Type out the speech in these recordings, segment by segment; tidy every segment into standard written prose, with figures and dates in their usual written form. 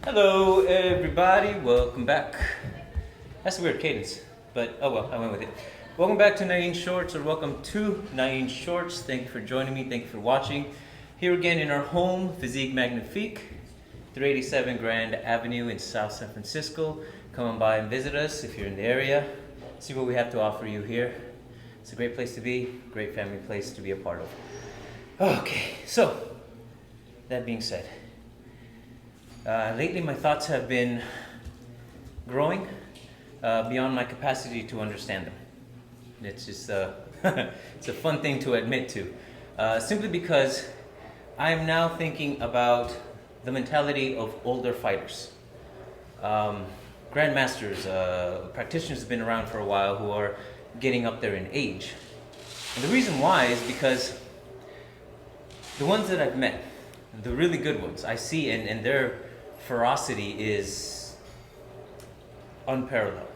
Hello, everybody. Welcome back. That's a weird cadence, but oh well, I went with it. Welcome back to Nain Shorts, or welcome to Nain Shorts. Thank you for joining me. Thank you for watching. Here again in our home, Physique Magnifique, 387 Grand Avenue in South San Francisco. Come on by and visit us if you're in the area. See what we have to offer you here. It's a great place to be, great family place to be a part of. Okay, so that being said, lately my thoughts have been growing beyond my capacity to understand them. It's just it's a fun thing to admit to, simply because I am now thinking about the mentality of older fighters, grandmasters, practitioners have been around for a while who are getting up there in age. And the reason why is because the ones that I've met, the really good ones, I see, and their ferocity is unparalleled.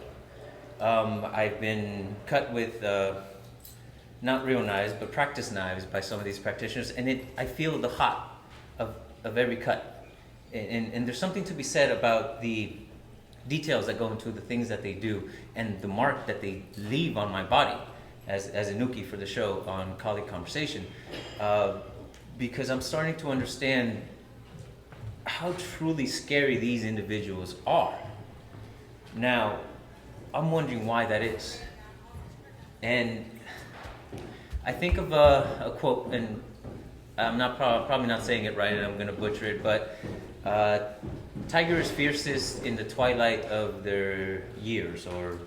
I've been cut with not real knives, but practice knives by some of these practitioners, and I feel the hot of every cut. And there's something to be said about the details that go into the things that they do and the mark that they leave on my body as a Nuki for the show on Konversation, because I'm starting to understand how truly scary these individuals are. Now, I'm wondering why that is. And I think of a quote, and I'm not probably not saying it right, and I'm going to butcher it, but tiger is fiercest in the twilight of their years, or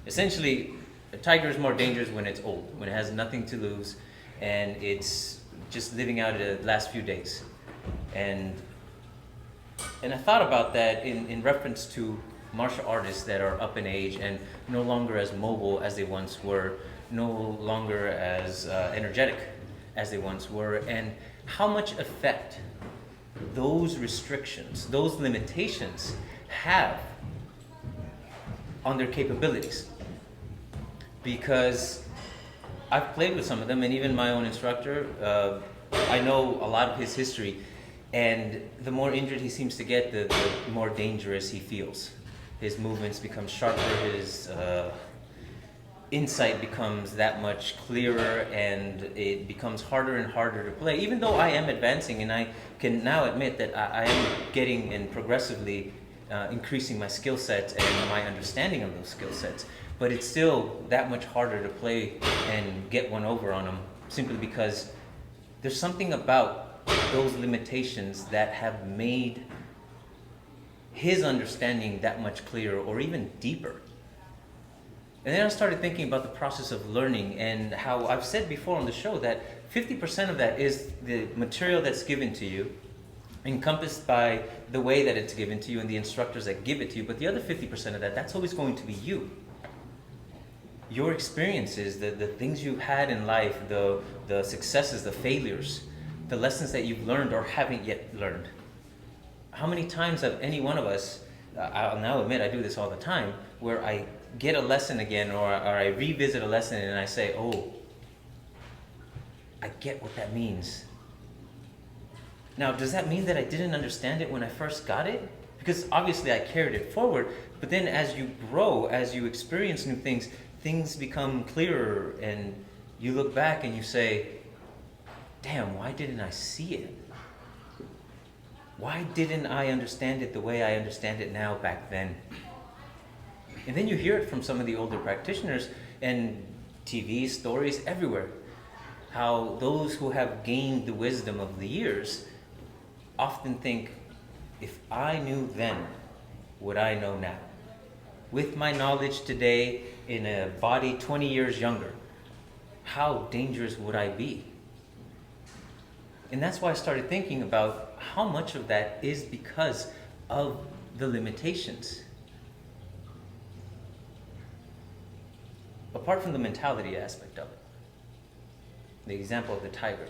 essentially, a tiger is more dangerous when it's old, when it has nothing to lose, and it's just living out the last few days. And I thought about that in reference to martial artists that are up in age and no longer as mobile as they once were, no longer as energetic as they once were, and how much effect those restrictions, those limitations have on their capabilities. Because I've played with some of them, and even my own instructor, I know a lot of his history, and the more injured he seems to get, the more dangerous he feels. His movements become sharper, his insight becomes that much clearer, and it becomes harder and harder to play. Even though I am advancing, and I can now admit that I am getting and progressively increasing my skill sets and my understanding of those skill sets, but it's still that much harder to play and get one over on him, simply because there's something about those limitations that have made his understanding that much clearer or even deeper. And then I started thinking about the process of learning, and how I've said before on the show that 50% of that is the material that's given to you, encompassed by the way that it's given to you and the instructors that give it to you, but the other 50% of that, that's always going to be you. Your experiences, the things you've had in life, the successes, the failures, the lessons that you've learned or haven't yet learned. How many times have any one of us, I'll now admit I do this all the time, where I get a lesson again, or I revisit a lesson and I say, oh, I get what that means. Now, does that mean that I didn't understand it when I first got it? Because obviously I carried it forward, but then as you grow, as you experience new things, things become clearer, and you look back and you say, damn, why didn't I see it? Why didn't I understand it the way I understand it now back then? And then you hear it from some of the older practitioners and TV stories everywhere, how those who have gained the wisdom of the years often think, if I knew then what I know now, with my knowledge today in a body 20 years younger, how dangerous would I be? And that's why I started thinking about how much of that is because of the limitations. Apart from the mentality aspect of it, the example of the tiger.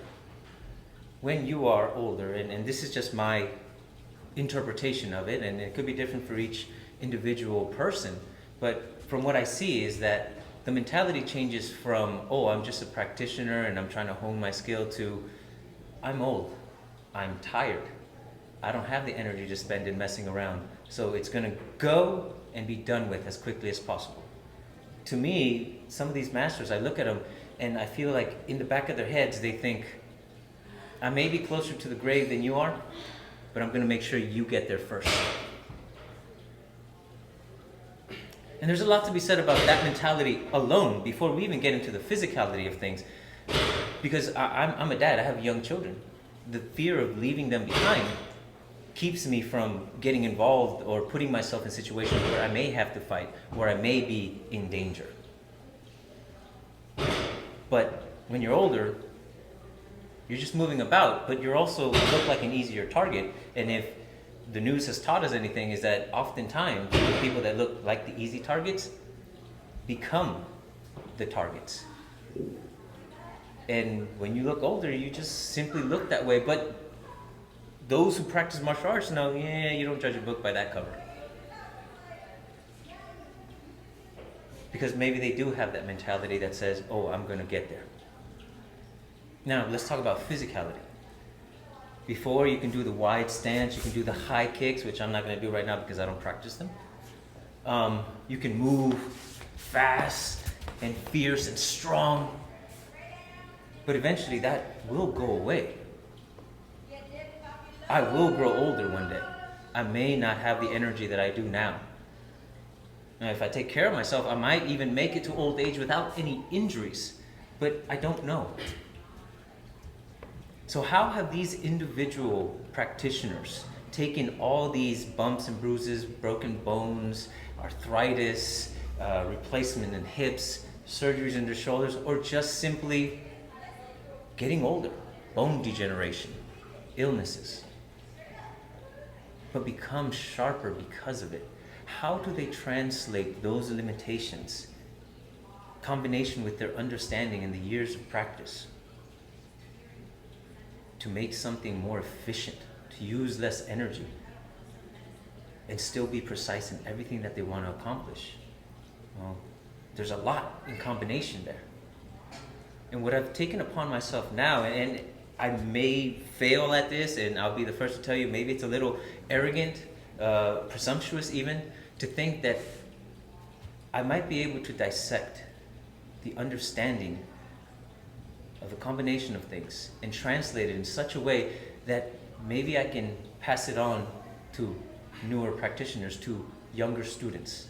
When you are older, and this is just my interpretation of it, and it could be different for each individual person, but from what I see is that the mentality changes from, oh, I'm just a practitioner and I'm trying to hone my skill, to I'm old, I'm tired, I don't have the energy to spend in messing around. So it's going to go and be done with as quickly as possible. To me, some of these masters, I look at them and I feel like in the back of their heads, they think, I may be closer to the grave than you are, but I'm going to make sure you get there first. And there's a lot to be said about that mentality alone before we even get into the physicality of things. Because I'm a dad, I have young children. The fear of leaving them behind keeps me from getting involved or putting myself in situations where I may have to fight, where I may be in danger. But when you're older, you're just moving about, but you're also look like an easier target. And if the news has taught us anything, is that oftentimes the people that look like the easy targets become the targets. And when you look older, you just simply look that way. But those who practice martial arts know, you don't judge a book by that cover. Because maybe they do have that mentality that says, oh, I'm going to get there. Now, let's talk about physicality. Before, you can do the wide stance, you can do the high kicks, which I'm not going to do right now because I don't practice them. You can move fast and fierce and strong. But eventually that will go away. I will grow older one day. I may not have the energy that I do now. Now, if I take care of myself, I might even make it to old age without any injuries. But I don't know. So how have these individual practitioners taken all these bumps and bruises, broken bones, arthritis, replacement in hips, surgeries in their shoulders, or just simply getting older, bone degeneration, illnesses, but become sharper because of it? How do they translate those limitations, combination with their understanding and the years of practice, to make something more efficient, to use less energy, and still be precise in everything that they want to accomplish? Well, there's a lot in combination there. And what I've taken upon myself now, and I may fail at this, and I'll be the first to tell you, maybe it's a little arrogant, presumptuous even, to think that I might be able to dissect the understanding of a combination of things and translate it in such a way that maybe I can pass it on to newer practitioners, to younger students.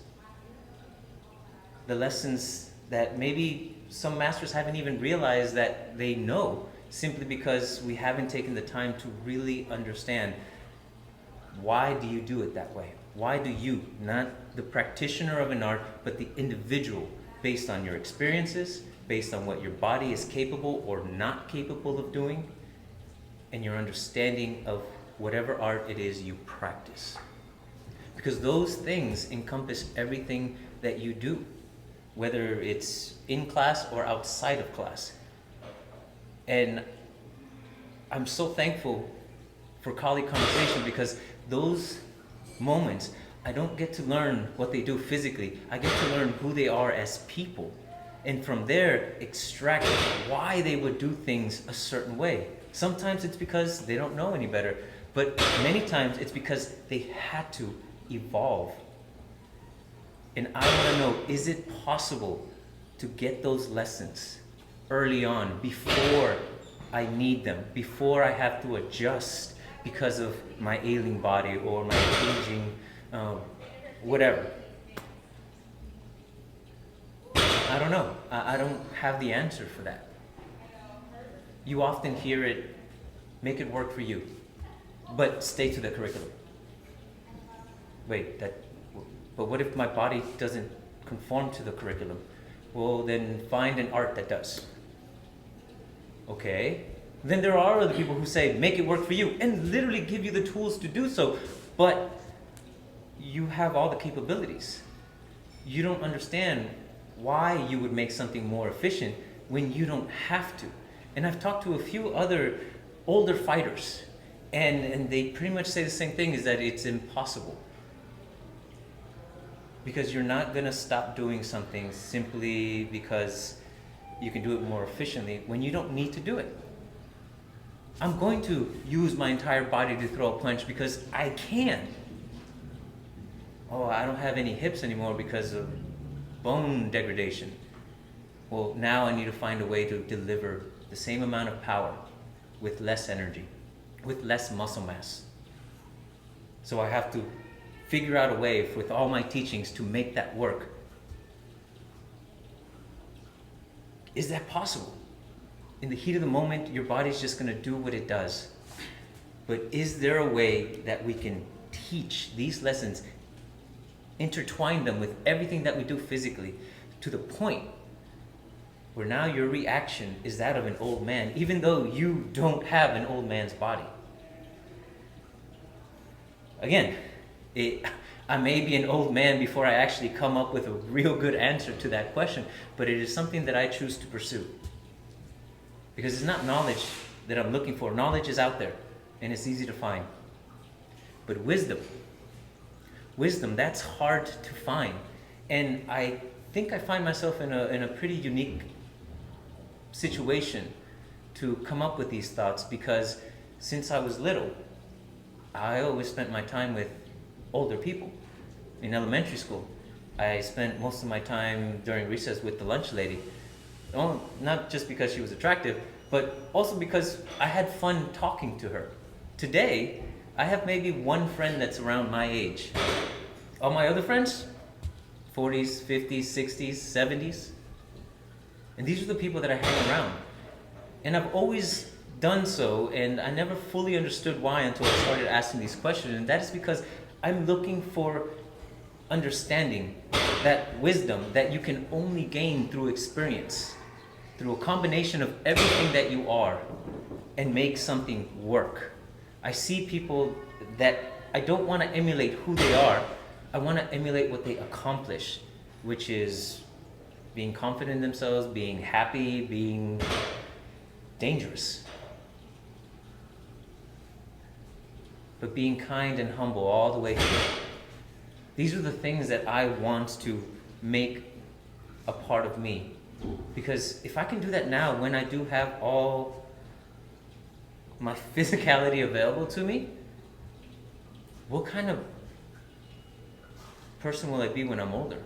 The lessons that maybe some masters haven't even realized that they know, simply because we haven't taken the time to really understand, why do you do it that way? Why do you, not the practitioner of an art, but the individual, based on your experiences, based on what your body is capable or not capable of doing, and your understanding of whatever art it is you practice. Because those things encompass everything that you do, whether it's in class or outside of class. And I'm so thankful for colleague conversation, because those moments, I don't get to learn what they do physically. I get to learn who they are as people. And from there, extract why they would do things a certain way. Sometimes it's because they don't know any better, but many times it's because they had to evolve. And I want to know, is it possible to get those lessons early on, before I need them, before I have to adjust because of my ailing body or my aging, whatever? I don't know. I don't have the answer for that. You often hear it, make it work for you, but stay to the curriculum. Wait, but what if my body doesn't conform to the curriculum? Well, then find an art that does. Okay. Then there are other people who say, make it work for you, and literally give you the tools to do so, but you have all the capabilities. You don't understand why you would make something more efficient when you don't have to. And I've talked to a few other older fighters, and they pretty much say the same thing, is that it's impossible. Because you're not going to stop doing something simply because you can do it more efficiently when you don't need to do it. I'm going to use my entire body to throw a punch because I can. Oh, I don't have any hips anymore because of bone degradation. Well, now I need to find a way to deliver the same amount of power with less energy, with less muscle mass. So I have to figure out a way with all my teachings to make that work. Is that possible? In the heat of the moment, your body's just going to do what it does. But is there a way that we can teach these lessons, intertwine them with everything that we do physically, to the point where now your reaction is that of an old man, even though you don't have an old man's body? Again, I may be an old man before I actually come up with a real good answer to that question, but it is something that I choose to pursue. Because it's not knowledge that I'm looking for. Knowledge is out there, and it's easy to find. But wisdom, that's hard to find. And I think I find myself in a pretty unique situation to come up with these thoughts, because since I was little, I always spent my time with older people. In elementary school, I spent most of my time during recess with the lunch lady. Not just because she was attractive, but also because I had fun talking to her. Today, I have maybe one friend that's around my age. All my other friends, 40s, 50s, 60s, 70s. And these are the people that I hang around. And I've always done so, and I never fully understood why until I started asking these questions. And that is because I'm looking for understanding, that wisdom that you can only gain through experience, through a combination of everything that you are, and make something work. I see people that I don't want to emulate who they are. I want to emulate what they accomplish, which is being confident in themselves, being happy, being dangerous. But being kind and humble all the way through. These are the things that I want to make a part of me. Because if I can do that now, when I do have all my physicality available to me, what kind of person will I be when I'm older?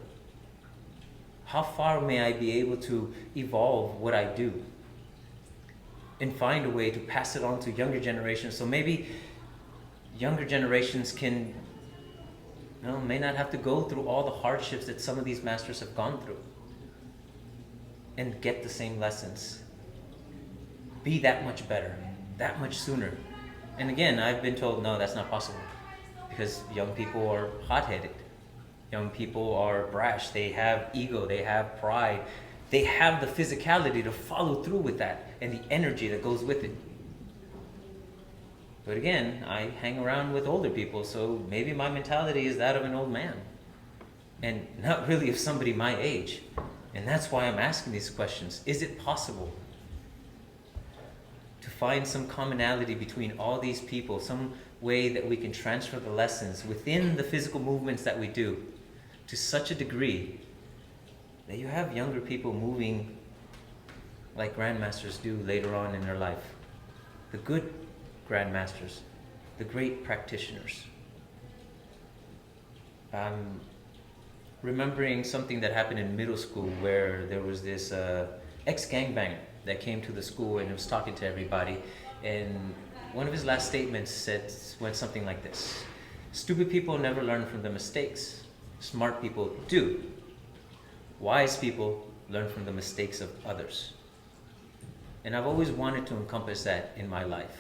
How far may I be able to evolve what I do and find a way to pass it on to younger generations? So maybe younger generations may not have to go through all the hardships that some of these masters have gone through and get the same lessons. Be that much better, that much sooner. And again, I've been told, no, that's not possible, because young people are hot-headed. Young people are brash. They have ego. They have pride. They have the physicality to follow through with that and the energy that goes with it. But again, I hang around with older people, so maybe my mentality is that of an old man and not really of somebody my age. And that's why I'm asking these questions. Is it possible to find some commonality between all these people, some way that we can transfer the lessons within the physical movements that we do to such a degree that you have younger people moving like grandmasters do later on in their life? The good grandmasters, the great practitioners. I'm remembering something that happened in middle school where there was this ex-gangbanger that came to the school and was talking to everybody, and one of his last statements went something like this: stupid people never learn from their mistakes. Smart people do. Wise people learn from the mistakes of others. And I've always wanted to encompass that in my life.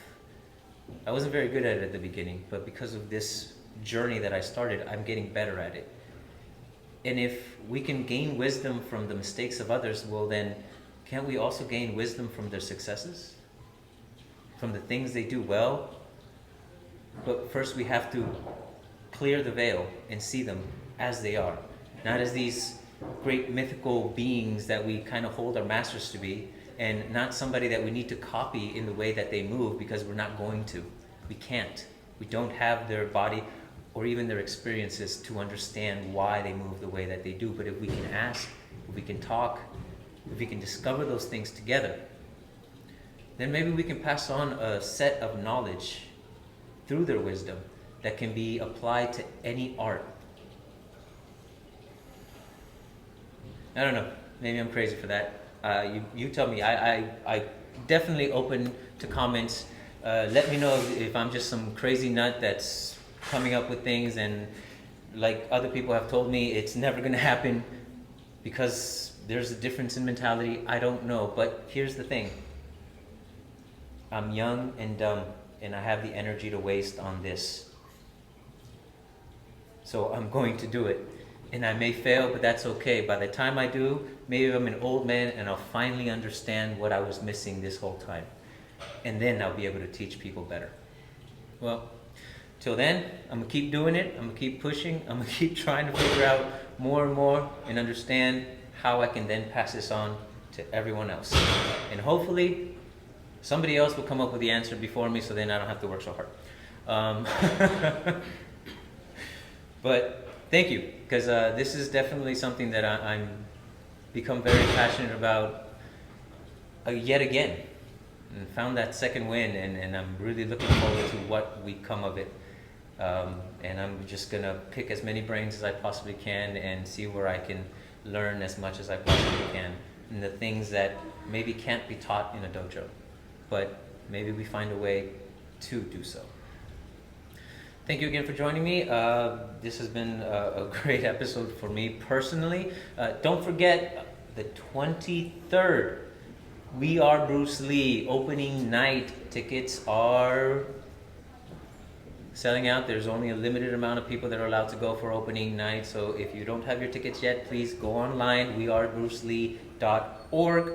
I wasn't very good at it at the beginning, but because of this journey that I started, I'm getting better at it. And if we can gain wisdom from the mistakes of others, well then, can't we also gain wisdom from their successes? From the things they do well? But first we have to clear the veil and see them as they are. Not as these great mythical beings that we kind of hold our masters to be, and not somebody that we need to copy in the way that they move, because we're not going to. We can't. We don't have their body or even their experiences to understand why they move the way that they do. But if we can ask, if we can talk, if we can discover those things together, then maybe we can pass on a set of knowledge through their wisdom that can be applied to any art. I don't know. Maybe I'm crazy for that. You tell me. I definitely open to comments. Let me know if I'm just some crazy nut that's coming up with things, and like other people have told me, it's never going to happen because there's a difference in mentality. I don't know. But here's the thing. I'm young and dumb, and I have the energy to waste on this. So I'm going to do it. And I may fail, but that's okay. By the time I do, maybe I'm an old man and I'll finally understand what I was missing this whole time. And then I'll be able to teach people better. Well, till then, I'm going to keep doing it. I'm going to keep pushing. I'm going to keep trying to figure out more and more and understand how I can then pass this on to everyone else. And hopefully, somebody else will come up with the answer before me, so then I don't have to work so hard. But thank you, because this is definitely something that I'm become very passionate about yet again, and found that second win, and I'm really looking forward to what we come of it. And I'm just going to pick as many brains as I possibly can and see where I can learn as much as I possibly can, and the things that maybe can't be taught in a dojo, but maybe we find a way to do so. Thank you again for joining me. This has been a great episode for me personally. Don't forget, the 23rd, We Are Bruce Lee opening night. Tickets are selling out. There's only a limited amount of people that are allowed to go for opening night. So if you don't have your tickets yet, please go online, wearebrucelee.org.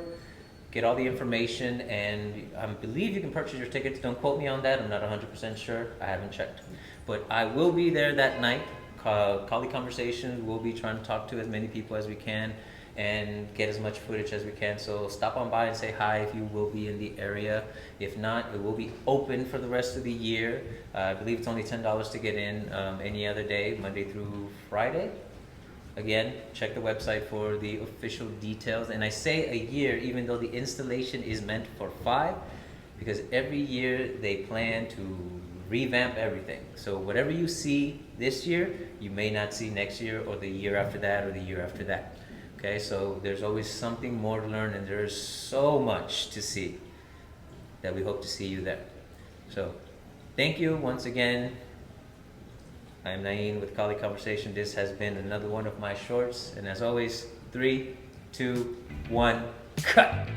Get all the information, and I believe you can purchase your tickets. Don't quote me on that. I'm not 100% sure. I haven't checked. But I will be there that night. Kali Konversation, we'll be trying to talk to as many people as we can and get as much footage as we can. So stop on by and say hi if you will be in the area. If not, it will be open for the rest of the year. I believe it's only $10 to get in any other day, Monday through Friday. Again, check the website for the official details. And I say a year, even though the installation is meant for 5, because every year they plan to revamp everything. So whatever you see this year, you may not see next year or the year after that or the year after that. Okay, so there's always something more to learn, and there's so much to see that we hope to see you there. So thank you once again. I'm Nain with Kali Konversation. This has been another one of my shorts. And as always, 3, 2, 1, cut!